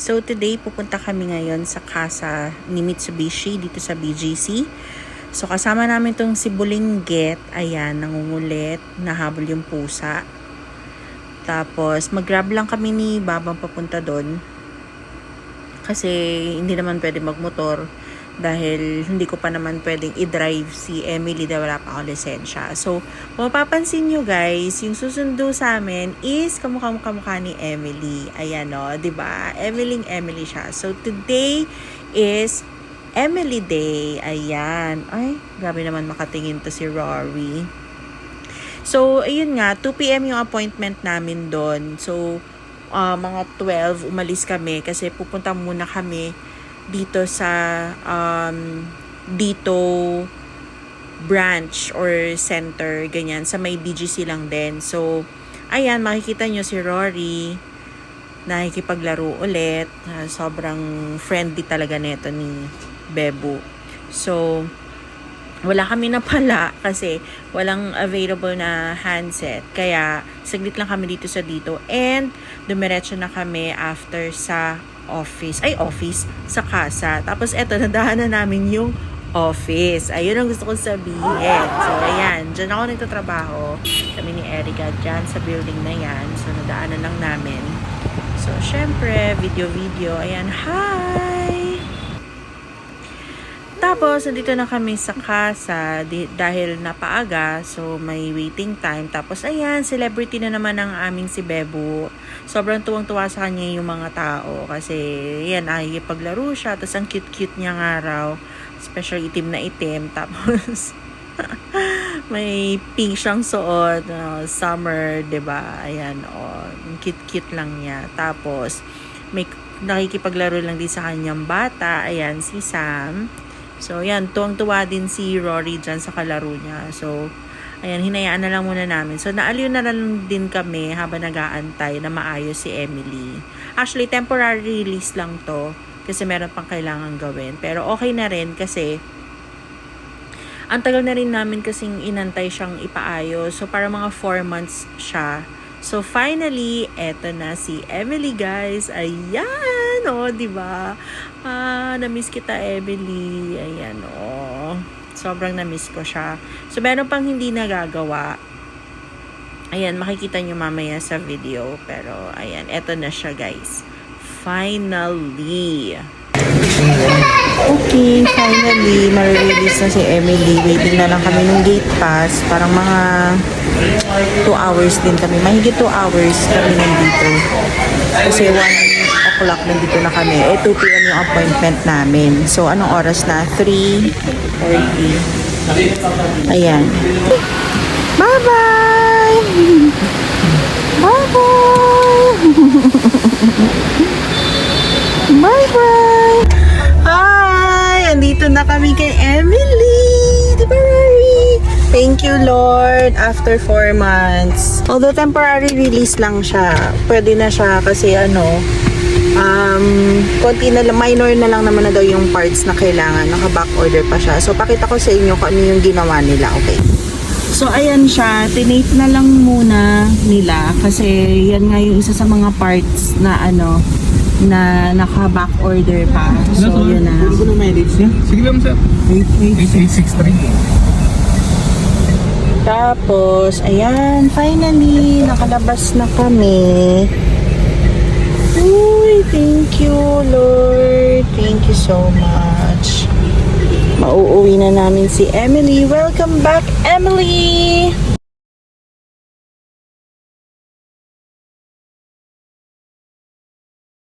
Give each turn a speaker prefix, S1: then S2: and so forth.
S1: So today pupunta kami ngayon sa casa ni Mitsubishi dito sa BGC. So kasama namin tong si Bulinggit, ayan, nangungulit, nahabol yung pusa. Tapos mag-grab lang kami ni Babang papunta doon. Kasi hindi naman pwede magmotor dahil hindi ko pa naman pwedeng i-drive si Emily dahil wala pa akong lisensya. So, kung mapapansin nyo guys, yung susundo sa amin is kamukha ni Emily. Ayan o, diba? Emily siya. So, today is Emily Day. Ayan. Ay, grabe naman makatingin to si Rory. So, ayun nga, 2 PM yung appointment namin doon. So, mga 12 umalis kami kasi pupunta muna kami dito sa dito branch or center, ganyan, sa may BGC lang din. So, ayan, makikita nyo si Rory nakikipaglaro ulit. Sobrang friendly talaga neto ni Bebo. So, wala kami na pala kasi walang available na handset. Kaya, saglit lang kami dito sa dito. And, dumiretso na kami after sa office, sa casa. Tapos, eto, nadahanan namin yung office. Ayun ang gusto kong sabihin. So, ayan, dyan ako nagtatrabaho. Kami ni Erica dyan sa building na yan. So, nadaanan lang namin. So, syempre, video. Ayan, hi! Tapos, nandito na kami sa casa dahil napaaga. So, may waiting time. Tapos, ayan, celebrity na naman ang aming si Bebo. Sobrang tuwang-tuwa sa kanya yung mga tao. Kasi, yan, paglaro siya. Tapos, ang cute-cute niya nga raw. Especially itim na itim. Tapos, may pink siyang suot. Summer, diba? Ayan, cute-cute lang niya. Tapos, may nakikipaglaro lang din sa kanyang bata. Ayan, si Sam. So, yan, tuwang-tuwa din si Rory dyan sa kalaro niya. So, ayan, hinayaan na lang muna namin. So, naaliw na lang din kami habang nag-aantay na maayos si Emily. Actually, temporary release lang to kasi meron pang kailangan gawin. Pero okay na rin kasi ang tagal na rin namin kasing inantay siyang ipaayos. So, para mga 4 months siya. So, finally, eto na si Emily, guys. Ayan, diba? Na-miss kita, Emily. Ayan, sobrang na-miss ko siya. So, meron pang hindi nagagawa. Ayan, makikita nyo mamaya sa video. Pero, ayan, eto na siya, guys. Finally. Okay, finally, ma-release na si Emily. Waiting na lang kami ng gate pass. Parang mga 2 hours din kami. Mahigit 2 hours kami nandito. Kasi 1 o'clock nandito na kami. 2 PM yung appointment namin. So, anong oras na? 3:40. Ayan. Bye-bye! Bye-bye! Bye-bye! Hi! Andito na kami kay Emily! Diba, Rory? Thank you, Lord. After 4 months. Although temporary release lang siya, pwede na siya kasi konti na lang, minor na lang naman na daw yung parts na kailangan. Naka-back order pa siya. So, pakita ko sa inyo kung ano yung ginawa nila. Okay. So, ayan siya. Tinate na lang muna nila kasi yan nga yung isa sa mga parts na na naka-back order pa. So, yun na.
S2: Ano ko na may dates niya? Sige lang, sir. 8863.
S1: Tapos, ayan, finally, nakalabas na kami. Uy, thank you, Lord. Thank you so much. Mauuwi na namin si Emily. Welcome back, Emily!